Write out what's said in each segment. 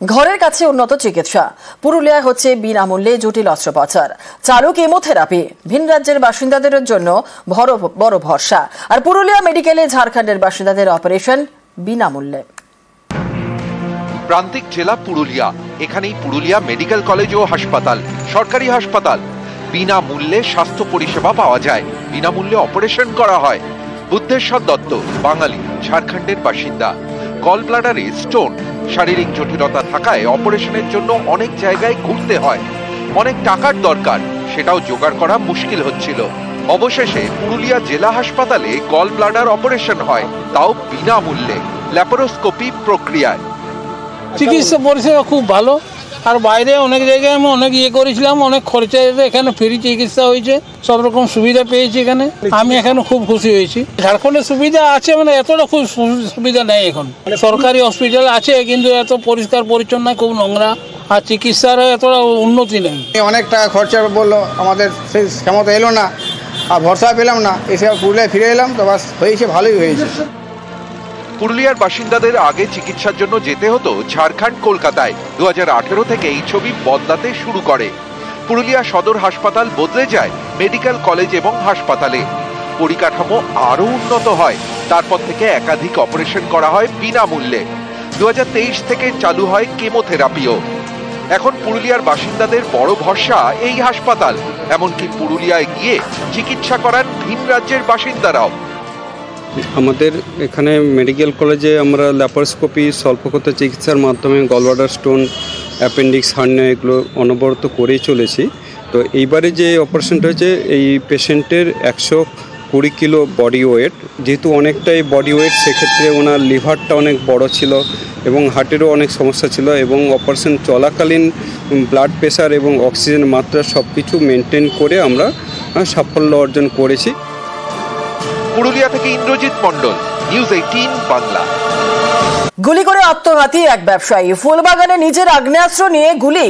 ঘরের কাছে উন্নত চিকিৎসা, পুরুলিয়ায় হচ্ছে বিনামূল্যে জটিল অস্ত্রোপচার, চালু কেমোথেরাপি, ভিন রাজ্যের বাসিন্দাদের জন্য বড় ভরসা। আর পুরুলিয়া মেডিকেলে ঝাড়খণ্ডের বাসিন্দাদের অপারেশন বিনামূল্যে। প্রান্তিক জেলা পুরুলিয়া, এখানেই পুরুলিয়া মেডিকেল কলেজ ও হাসপাতাল, সরকারি হাসপাতাল। বিনামূল্যে স্বাস্থ্য পরিষেবা পাওয়া যায়, বিনামূল্যে অপারেশন করা হয়। বুদ্ধেশ্বর দত্ত বাঙালি, ঝাড়খণ্ডের বাসিন্দা। গল ব্লাডারে স্টোন, শারীরিক জটিলতা থাকায় অপারেশনের জন্য অনেক জায়গায় ঘুরতে হয়, অনেক টাকার দরকার, সেটাও জোগাড় করা মুশকিল হচ্ছিল। অবশেষে পুরুলিয়া জেলা হাসপাতালে গল ব্লাডার অপারেশন হয়, তাও বিনামূল্যে, ল্যাপারোস্কোপি প্রক্রিয়ায়। চিকিৎসা পরিষেবা খুব ভালো, আর বাইরে অনেক জায়গায় আমি অনেক করেছিলাম, অনেক খরচা হয়েছে, এখানে ফ্রি চিকিৎসা হয়েছে, সব রকম সুবিধা পেয়েছি এখানে। আমি এখানে খুব খুশি হয়েছি। ঝাড়খণ্ডের সুবিধা আছে, মানে এতটা খুব সুবিধা নেই এখন। সরকারি হসপিটাল আছে কিন্তু এত পরিষ্কার পরিচ্ছন্ন, খুব নোংরা, আর চিকিৎসার এতটা উন্নতি নেই। অনেক টাকা খরচা বললো, আমাদের সেই ক্ষমতা এলো না, আর ভরসা পেলাম না, এসে পুরুলিয়ায় ফিরে এলাম, তো বাস হয়েছে, ভালোই হয়েছে। পুরুলিয়ার বাসিন্দাদের আগে চিকিৎসার জন্য যেতে হতো ঝাড়খণ্ড, কলকাতায়। 2018 থেকে এই ছবি বদলাতে শুরু করে। পুরুলিয়া সদর হাসপাতাল বদলে যায় মেডিকেল কলেজ এবং হাসপাতালে। পরিকাঠামো আরো উন্নত হয়, তারপর থেকে একাধিক অপারেশন করা হয় বিনামূল্যে। 2023 থেকে চালু হয় কেমোথেরাপিও। এখন পুরুলিয়ার বাসিন্দাদের বড় ভরসা এই হাসপাতাল, এমনকি পুরুলিয়ায় গিয়ে চিকিৎসা করান ভিন রাজ্যের বাসিন্দারাও। আমাদের এখানে মেডিকেল কলেজে আমরা ল্যাপারোস্কোপি, স্বল্পক্ষত চিকিৎসার মাধ্যমে গলব্লাডার স্টোন, অ্যাপেন্ডিক্স, হার্নিয়া এগুলো অনবরত করেই চলেছি। তো এইবারে যে অপারেশনটা হয়েছে, এই পেশেন্টের 120 কিলো বডি ওয়েট, যেহেতু অনেকটাই বডি ওয়েট, সেক্ষেত্রে ওনার লিভারটা অনেক বড় ছিল এবং হার্টেরও অনেক সমস্যা ছিল, এবং অপারেশন চলাকালীন ব্লাড প্রেশার এবং অক্সিজেন মাত্রা সব কিছু মেনটেন করে আমরা সাফল্য অর্জন করেছি। পুরুলিয়া থেকে ইন্দ্রজিৎ মণ্ডল, নিউজ 18 বাংলা। গুলি করে আত্মঘাতী এক ব্যবসায়ী, ফুলবাগানে নিজের আগ্নেয়াস্ত্র নিয়ে গুলি,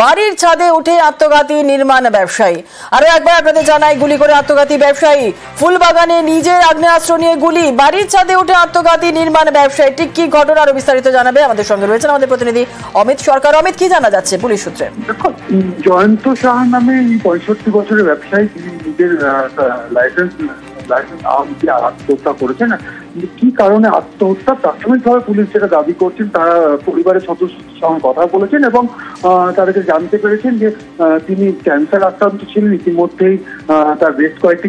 বাড়ির ছাদে উঠে আত্মঘাতী নির্মাণ ব্যবসায়ী। আরো একবার আপনাদের জানাই, গুলি করে আত্মঘাতী ব্যবসায়ী, ফুলবাগানে নিজের আগ্নেয়াস্ত্র নিয়ে গুলি, বাড়ির ছাদে উঠে আত্মঘাতী নির্মাণ ব্যবসায়ী। ঠিক কি ঘটনা, আরো বিস্তারিত জানাবে আমাদের সঙ্গে রয়েছেন আমাদের প্রতিনিধি অমিত সরকার। অমিত, কি জানা যাচ্ছে পুলিশ সূত্রে? জয়ন্ত সাহা নামে 65 বছরের ব্যবসায়ী, তিনি নিজের লাইসেন্স আত্মহত্যা করেছেন। কি কারণে আত্মহত্যা, প্রাথমিকভাবে পুলিশ যেটা দাবি করছেন, তারা পরিবারের সদস্যদের সঙ্গে কথা বলেছেন এবং তাদেরকে জানতে পেরেছেন যে তিনি ক্যান্সার আক্রান্ত ছিলেন। ইতিমধ্যেই তার বেশ কয়েকটি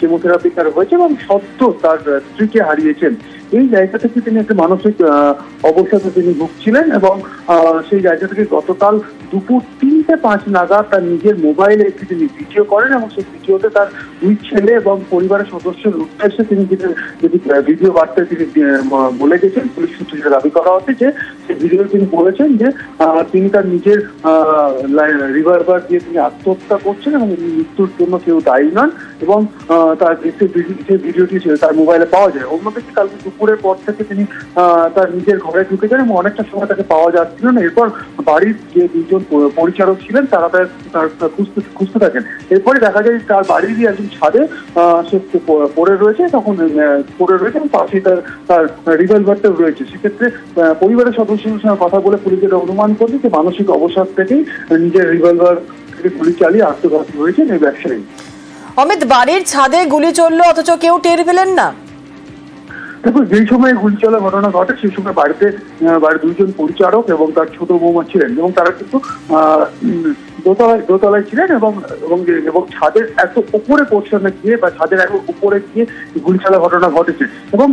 কেমোথেরাপি তার হয়েছে এবং সদ্য তার স্ত্রীকে হারিয়েছেন। এই জায়গা থেকে তিনি একটা মানসিক অবসাদে তিনি ভুগছিলেন এবং সেই জায়গা থেকে গতকাল দুপুর 3:05 নাগাদ তার নিজের মোবাইলে একটি তিনি ভিডিও করেন এবং সেই ভিডিওতে তার 2 ছেলে এবং পরিবারের সদস্যের উদ্দেশ্যে তিনি যদি ভিডিও বার্তায় তিনি বলে গেছেন। পুলিশ সূত্রে যেটা দাবি করা হচ্ছে যে সেই ভিডিও তিনি বলেছেন যে তিনি তার নিজের রিভলভার দিয়ে তিনি আত্মহত্যা করছেন এবং মৃত্যুর জন্য কেউ দায়ী নন, এবং তার যে ভিডিওটি তার মোবাইলে পাওয়া যায়। অন্যদিকে কালকে দুপুরের পর থেকে তিনি তার নিজের ঘরে ঢুকে যান এবং অনেকটা সময় তাকে পাওয়া যাচ্ছিল না। এরপর বাড়ির যে 2জন পরিচারক ছিলেন তারা তার খুঁজতে থাকেন। এরপরে দেখা যায় তার বাড়িরই একজন ছাদে সে পড়ে রয়েছে, তখন পড়ে রয়েছে এবং পাশেই তার রিভলভারটা রয়েছে। সেক্ষেত্রে পরিবারের সদস্যদের সঙ্গে কথা বলে পুলিশ যেটা অনুমান করছে যে মানসিক অবসাদ থেকেই নিজের রিভলভার থেকে গুলি চালিয়ে আত্মঘাতী হয়েছেন এই ব্যবসায়ী। অমিত, বাড়ির ছাদে গুলি চললো অথচ কেউ টের পেলেন না? দেখুন, যেই সময় গুলি চলার ঘটনা ঘটে সেই সময় বাড়ির 2জন পরিচারক এবং তার ছোট বৌমা ছিলেন এবং তারা কিন্তু দোতলায় ছিলেন এবং ছাদের এত উপরে পোর্শনে গিয়ে বা ছাদের এত উপরে গিয়ে গুলি চলার ঘটনা ঘটেছে। এবং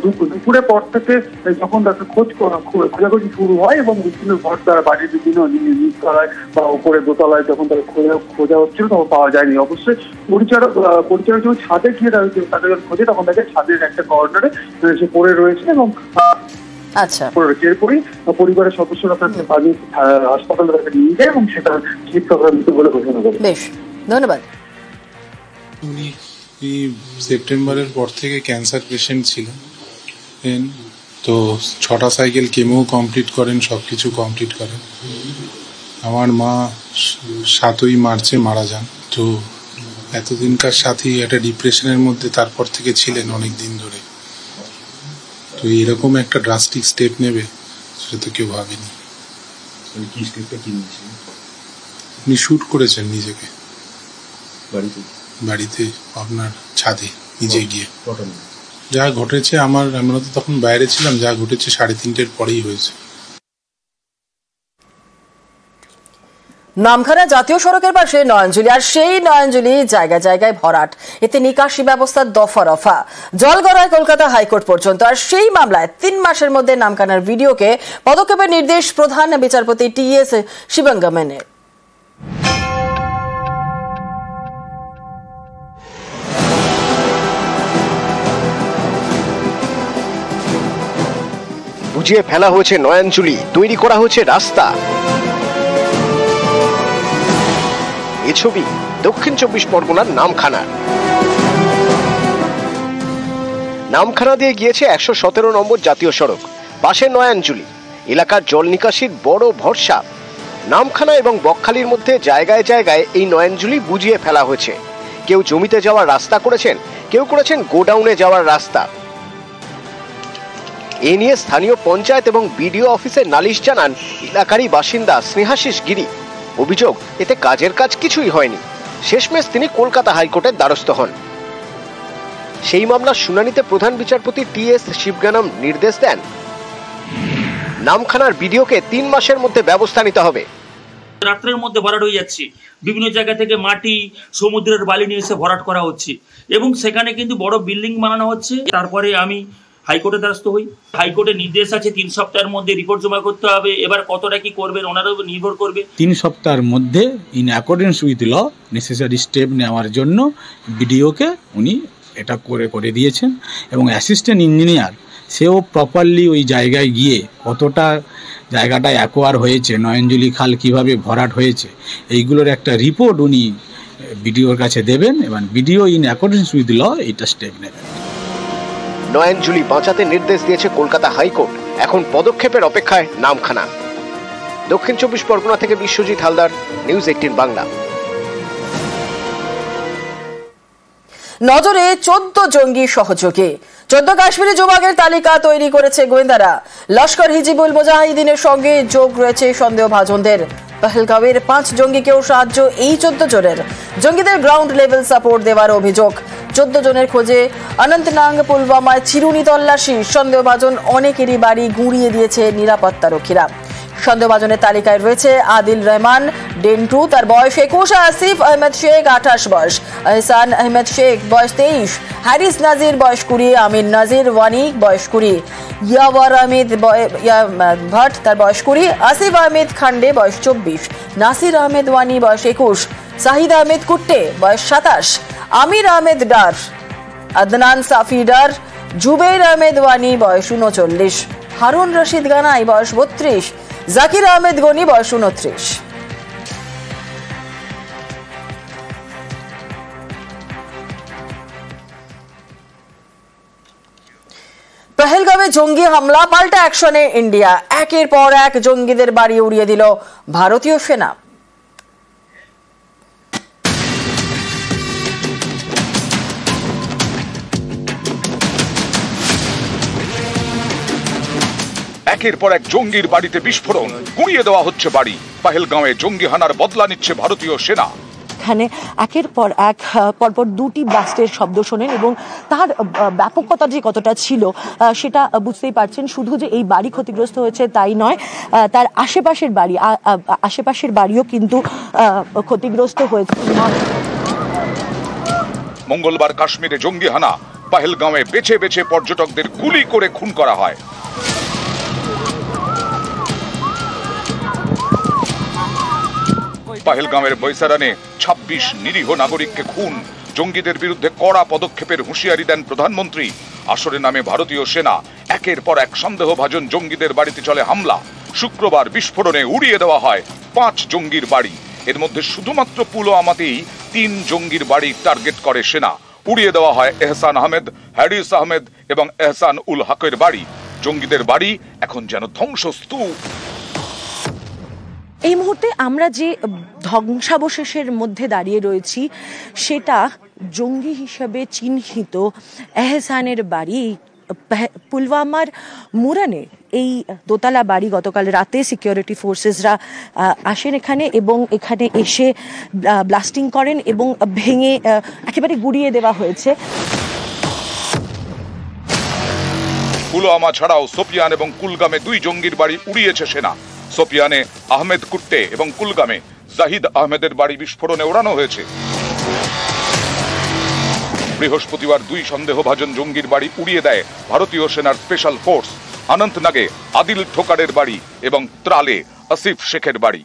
দুপুরের পর থেকে যখন তাকে খোঁজাখুঁজি শুরু হয় এবং বিভিন্ন ঘর তারা বাড়ির বিভিন্ন নিচতলায় বা উপরে দোতলায় যখন তারা খোঁজা হচ্ছিল তখন পাওয়া যায়নি। অবশ্যই পরিচারক যখন ছাদে গিয়ে তাকে যখন খোঁজে তখন তাকে ছাদের একটা কর্নারে সে পড়ে রয়েছে এবং এরপরই পরিবারের সদস্যরা তাকে হাসপাতালে তাকে নিয়ে যায় এবং সেটা চিকিৎসা বলে ঘোষণা করে। বেশ, ধন্যবাদ। উনি সেপ্টেম্বরের পর থেকে ক্যান্সার পেশেন্ট ছিলেন, তো 6টা সাইকেল কেমো কমপ্লিট করেন, সবকিছু কমপ্লিট করেন। আমার মা 7ই মার্চে মারা যান। তো এতদিনকার সাথী একটা ডিপ্রেশনের মধ্যে তারপর থেকে ছিলেন অনেক দিন ধরে। তো এরকম একটা ড্রাস্টিক স্টেপ নেবে সেটা তো কেউ ভাবেনি। উনি শুট করেছেন নিজেকে বাড়িতে, আপনার ছাদে নিজে গিয়ে। যা ঘটেছে আমরা তো তখন বাইরে ছিলাম, যা ঘটেছে 3:30-এর পরেই হয়েছে। নামখানা জাতীয় সড়কের পাশে নয়নজুলি, আর সেই নয়নজুলি জায়গায় জায়গায় ভরাট, এতে নিকাশি ব্যবস্থার দফা রফা, জল গড়ায় কলকাতা হাইকোর্ট পর্যন্ত। আর সেই মামলায় 3 মাসের মধ্যে নামখানার ভিডিওকে পদক্ষেপের নির্দেশ প্রধান বিচারপতি টি.এস. শিবঙ্গমেনের। বুঝিয়ে ফেলা হয়েছে নয়নজুলি, তৈরি করা হয়েছে রাস্তা। এ ছবি দক্ষিণ 24 পরগনার নামখানা দিয়ে গিয়েছে 117 নম্বর জাতীয় সড়ক, পাশে নয়নজুলি এলাকার জল নিকাশির বড় ভরসা। নামখানা এবং বকখালির মধ্যে জায়গায় জায়গায় এই নয়নজুলি বুঝিয়ে ফেলা হয়েছে। কেউ জমিতে যাওয়ার রাস্তা করেছেন, কেউ করেছেন গোডাউনে যাওয়ার রাস্তা। এ নিয়ে স্থানীয় পঞ্চায়েত এবং বিডিও অফিসে নালিশ জানান এলাকারই বাসিন্দা স্নেহাশিস গিরি। অভিযোগ, এতে কাজের কাজ কিছুই হয়নি। শেষমেশ তিনি কলকাতা হাইকোর্টের দ্বারস্থ হন। সেই মামলার শুনানিতে প্রধান বিচারপতি টি.এস. শিবগানম নির্দেশ দেন, নামখানার বিডিওকে 3 মাসের মধ্যে ব্যবস্থা নিতে হবে। রাত্রের মধ্যে ভরাট হয়ে যাচ্ছে, বিভিন্ন জায়গা থেকে মাটি, সমুদ্রের বালি নিয়ে এসে ভরাট করা হচ্ছে এবং সেখানে কিন্তু বড় বিল্ডিং বানানো হচ্ছে। তারপরে আমি হাইকোর্টের দ্বারস্থ হই। হাইকোর্টের নির্দেশ আছে 3 সপ্তাহের মধ্যে রিপোর্ট জমা করতে হবে। এবার কতটা কি করবেন ওনার উপর নির্ভর করবে। 3 সপ্তাহের মধ্যে in accordance with law necessary step নেওয়ার জন্য বিডিওকে উনি এটা করে দিয়েছেন এবং অ্যাসিস্ট্যান্ট ইঞ্জিনিয়ার সেও প্রপারলি ওই জায়গায় গিয়ে কতটা জায়গাটা অ্যাকোয়ার হয়েছে, নয়নজুলি খাল কিভাবে ভরাট হয়েছে, এইগুলোর একটা রিপোর্ট উনি বিডিওর কাছে দেবেন এবং BDO in accordance with law এটা স্টেপ নেবেন। নয়নজুলি বাঁচাতে নির্দেশ দিয়েছে কলকাতা হাইকোর্ট। এখন পদক্ষেপের অপেক্ষায় নামখানা। দক্ষিণ 24 পরগনা থেকে বিশ্বজিৎ হালদার, নিউজ 18 বাংলা। নজরে 14 জঙ্গি সহযোগী। 14 কাশ্মীরি যুবকের তালিকা তৈরি করেছে গোয়েন্দারা। লস্কর হিজবুল মুজাহিদিনের সঙ্গে যোগ রয়েছে সন্দেহভাজনদের। পহেলগাঁওয়ের 5 জঙ্গিকেও সাহায্য এই 14 জনের। জঙ্গিদের গ্রাউন্ড লেভেল সাপোর্ট দেওয়ার অভিযোগ। 14 জনের খোঁজে অনন্তনাগ, পুলওয়ামায় চিরুনি তল্লাশি। সন্দেহভাজন অনেকেরই বাড়ি গুঁড়িয়ে দিয়েছে নিরাপত্তা রক্ষীরা। সন্দেহভাজনের তালিকায় রয়েছে আদিল রহমান ডেন্টু, তার বয়স 21, আসিফ আহমেদ শেখ 28 বয়স, এহসান আহমেদ শেখ বয়স 23, হ্যারিস নাজির বয়স 20, আমিন নাজির ওয়ানি বয়স 20, ইয়াওয়ার আহমেদ ভট্ট তার বয়স 20, আসিফ আহমেদ খান্ডে বয়স 24, নাসির আহমেদ ওয়ানি বয়স 21, শাহিদ আহমেদ কুট্টে বয়স 27, আমির আহমেদ ডার, আদনান সাফি ডার, জুবের আহমেদ ওয়ানি বয়স 39, হারুন রশিদ গানাই বয়স 32, জাকির আহমেদ গনি বয়স 29। পহেলগাঁওয়ে জঙ্গি হামলা, পাল্টা অ্যাকশনে ইন্ডিয়া। একের পর এক জঙ্গিদের বাড়ি উড়িয়ে দিল ভারতীয় সেনা। একের পর এক জঙ্গির বাড়িতে বিস্ফোরণ, গুঁড়িয়ে দেওয়া হচ্ছে বাড়ি। পহেলগাঁওয়ে জঙ্গি হানার বদলা নিচ্ছে ভারতীয় সেনা। এখানে একের পর এক পরপর 2টি ব্লাস্টের শব্দ শোনেন এবং তার ব্যাপকতা যে কতটা ছিল সেটা বুঝতেই পারছেন। শুধু যে এই বাড়ি ক্ষতিগ্রস্ত হয়েছে তাই নয়, তার আশেপাশের বাড়িও কিন্তু ক্ষতিগ্রস্ত হয়েছে। মঙ্গলবার কাশ্মীরে জঙ্গি হানা। পহেলগাঁওয়ে বেছে বেছে পর্যটকদের গুলি করে খুন করা হয়। পহেলগাঁওয়ের বৈসারানে 26 নিরীহ নাগরিককে খুন। জঙ্গিদের বিরুদ্ধে কড়া পদক্ষেপের হুঁশিয়ারি দেন প্রধানমন্ত্রী। আসরে নামে ভারতীয় সেনা। একের পর এক সন্দেহভাজন জঙ্গিদের বাড়িতে চলে হামলা। শুক্রবার বিস্ফোরণে উড়িয়ে দেওয়া হয় 5 জঙ্গির বাড়ি। এর মধ্যে শুধুমাত্র পুলওয়ামাতেই 3 জঙ্গির বাড়ি টার্গেট করে সেনা। উড়িয়ে দেওয়া হয় এহসান আহমেদ, হ্যারিস আহমেদ এবং এহসান উল হকের বাড়ি। জঙ্গিদের বাড়ি এখন যেন ধ্বংসস্তূপ। এই মুহূর্তে আমরা যে ধ্বংসাবশেষের মধ্যে দাঁড়িয়ে রয়েছি সেটা জঙ্গি হিসাবে চিহ্নিত এহসানের বাড়ি। পুলওয়ামার মুরানে এই দোতলা বাড়ি গতকাল রাতে সিকিউরিটি ফোর্সেসরা আসেন এখানে এবং এখানে এসে ব্লাস্টিং করেন এবং ভেঙে একেবারে গুড়িয়ে দেওয়া হয়েছে। পুলওয়ামা ছাড়াও সোপিয়ান এবং কুলগামে 2 জঙ্গির বাড়ি উড়িয়েছে সেনা। সোপিয়ানে আহমেদ কুট্টে এবং কুলগামে জাহিদ আহমেদের বাড়ি বিস্ফোরণে ওড়ানো হয়েছে। বৃহস্পতিবার 2 সন্দেহভাজন জঙ্গির বাড়ি উড়িয়ে দেয় ভারতীয় সেনার স্পেশাল ফোর্স। অনন্তনাগে আদিল ঠোকারের বাড়ি এবং ত্রালে আসিফ শেখের বাড়ি।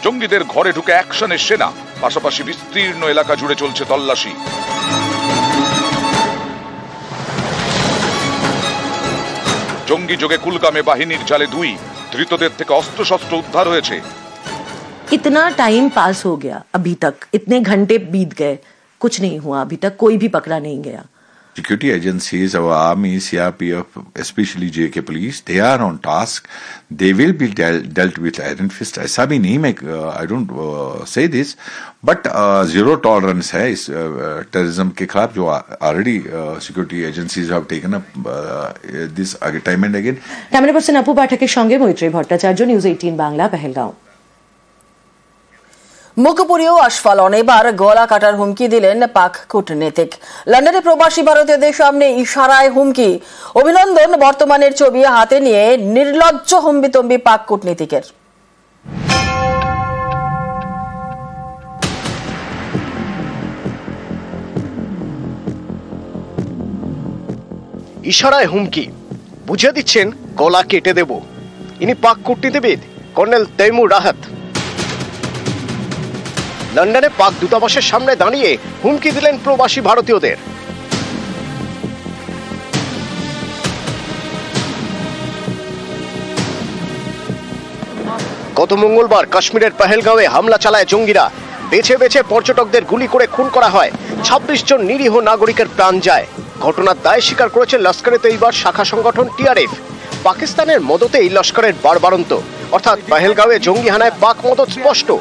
জঙ্গিদের ঘরে ঢুকে অ্যাকশনে সেনা, পাশাপাশি বিস্তীর্ণ এলাকা জুড়ে চলছে তল্লাশি। জঙ্গি যোগে কুলগামে বাহিনীর জালে 2, ধৃতদের থেকে অস্ত্রশস্ত্র উদ্ধার হয়েছে। इतना टाइम पास हो गया, अभी तक इतने घंटे बीत गए, कुछ नहीं हुआ, अभी तक कोई भी पकड़ा नहीं गया। Security agencies, our army, CRPF, especially JK police, they are on task. They will be dealt with iron fist. ऐसा भी नहीं मैं I don't say this, but zero tolerance है इस terrorism के खिलाफ जो already security agencies have taken up this time and again. Camera person Apu पाठकेर संगे मैत्री भट्टाचार्य, न्यूज 18 बांग्ला, पहलगांव। মুখপুরীয় আস্ফালন, এবার গলা কাটার হুমকি দিলেন পাক কূটনীতিক। লন্ডনে প্রবাসী ভারতীয়দের সামনে ইশারায় হুমকি। অভিনন্দন বর্তমানের ছবি হাতে নিয়ে নির্লজ্জ হম্বিতম্বি পাক কূটনীতিকের। ইশারায় হুমকি, বুঝে দিচ্ছেন গলা কেটে দেব। ইনি পাক কূটনীতিবিদ কর্নেল তৈমুর রাহাত। লন্ডনে পাক দূতাবাসের সামনে দাঁড়িয়ে হুমকি দিলেন প্রবাসী ভারতীয়দের। গত মঙ্গলবার কাশ্মীরের পহেলগাঁওয়ে হামলা চালায় জঙ্গিরা। বেছে বেছে পর্যটকদের গুলি করে খুন করা হয়। 26 জন নিরীহ নাগরিকের প্রাণ যায়। ঘটনার দায় স্বীকার করেছে লস্করে তৈবার শাখা সংগঠন টিআরএফ। পাকিস্তানের মদতে এই লস্করের বাড়বাড়ন্ত, অর্থাৎ পহেলগাঁওয়ে জঙ্গি হানায় পাক মদত স্পষ্ট।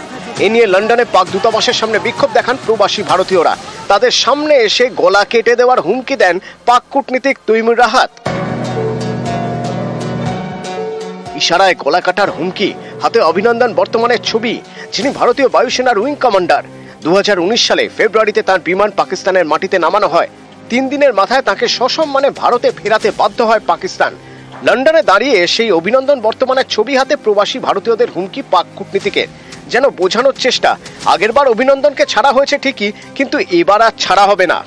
এ নিয়ে লন্ডনে পাক দূতাবাসের সামনে বিক্ষোভ দেখান প্রবাসী ভারতীয়রা। তাদের সামনে এসে গলা কেটে দেওয়ার হুমকি দেন পাক কূটনীতিক তৈমুর রাহাত। ইশারায় গলা কাটার হুমকি, হাতে অভিনন্দন বর্তমানের ছবি, যিনি ভারতীয় বায়ুসেনার উইং কমান্ডার। 2019 সালে ফেব্রুয়ারিতে তার বিমান পাকিস্তানের মাটিতে নামানো হয়। 3 দিনের মাথায় তাকে সসম্মানে ভারতে ফেরাতে বাধ্য হয় পাকিস্তান। লন্ডনে দাঁড়িয়ে সেই অভিনন্দন বর্তমানের ছবি হাতে প্রবাসী ভারতীয়দের হুমকি পাক কূটনীতিকের। যেন বোঝানোর চেষ্টা, আগেরবার অভিনন্দনকে ছাড়া হয়েছে ঠিকই, কিন্তু এবার আর ছাড়া হবে না।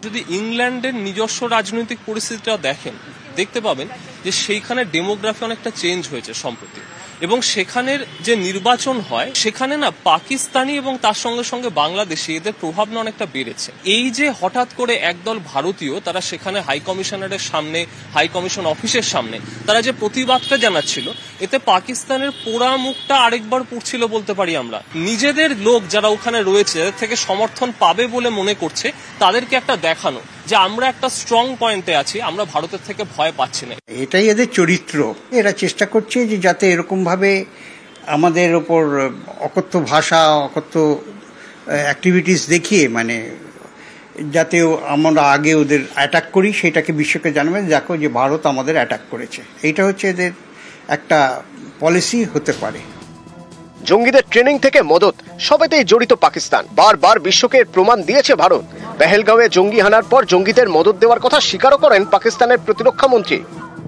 যদি ইংল্যান্ডের নিজস্ব রাজনৈতিক পরিস্থিতিটা দেখেন, দেখতে পাবেন যে সেইখানে ডেমোগ্রাফি অনেকটা চেঞ্জ হয়েছে সম্প্রতি, এবং সেখানের যে নির্বাচন হয় সেখানে না পাকিস্তানি এবং তার সঙ্গে সঙ্গে বাংলাদেশি এদের প্রভাব না অনেকটা বেড়েছে। এই যে হঠাৎ করে একদল ভারতীয় তারা সেখানে হাই কমিশনারের সামনে, হাই কমিশন অফিসের সামনে তারা যে প্রতিবাদটা জানাচ্ছিল, এতে পাকিস্তানের পোড়া মুখটা আরেকবার পুড়ছিল বলতে পারি আমরা। নিজেদের লোক যারা ওখানে রয়েছে, যাদের থেকে সমর্থন পাবে বলে মনে করছে, তাদেরকে একটা দেখানো যে আমরা একটা স্ট্রং পয়েন্টে আছি, আমরা ভারতের থেকে ভয় পাচ্ছি না। এটাই এদের চরিত্র। এরা চেষ্টা করছে যে যাতে এরকম ভাবে আমাদের ওপর অকথ্য ভাষা, অকথ্য অ্যাক্টিভিটিস দেখিয়ে, মানে যাতে আমরা আগে ওদের অ্যাটাক করি, সেটাকে বিশ্বকে জানাবে দেখো যে ভারত আমাদের অ্যাটাক করেছে। এইটা হচ্ছে এদের একটা পলিসি হতে পারে। জঙ্গিদের ট্রেনিং থেকে মদত, সবেতেই জড়িত পাকিস্তান। বারবার বিশ্বকে প্রমাণ দিয়েছে ভারত। পহেলগাঁওয়ে জঙ্গি হানার পর জঙ্গিদের মদত দেওয়ার কথা স্বীকারও করেন পাকিস্তানের প্রতিরক্ষা মন্ত্রী।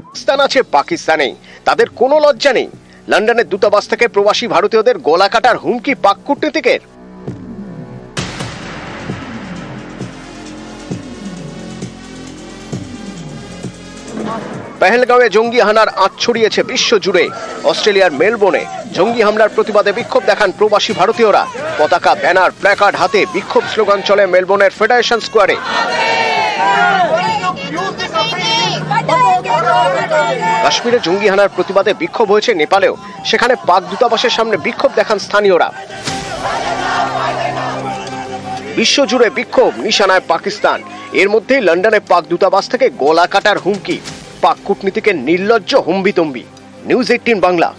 পাকিস্তান আছে পাকিস্তানেই, তাদের কোনো লজ্জা নেই। লন্ডনের দূতাবাস থেকে প্রবাসী ভারতীয়দের গলা কাটার হুমকি পাক কূটনীতিকের। পহেলগাঁওয়ে জঙ্গি হানার আঁচ ছড়িয়েছে বিশ্ব জুড়ে। অস্ট্রেলিয়ার মেলবোর্নে জঙ্গি হামলার প্রতিবাদে বিক্ষোভ দেখান প্রবাসী ভারতীয়রা। পতাকা, ব্যানার, প্ল্যাকার্ড হাতে বিক্ষোভ স্লোগান চলে মেলবোর্নের ফেডারেশন স্কোয়ারে। কাশ্মীরে জঙ্গি হানার প্রতিবাদে বিক্ষোভ হয়েছে নেপালেও। সেখানে পাক দূতাবাসের সামনে বিক্ষোভ দেখান স্থানীয়রা। বিশ্বজুড়ে বিক্ষোভ, নিশানায় পাকিস্তান। এর মধ্যেই লন্ডনে পাক দূতাবাস থেকে গলা কাটার হুমকি, পাক কূটনীতিকের নির্লজ্জ হম্বিতম্বি। নিউজ 18 বাংলা।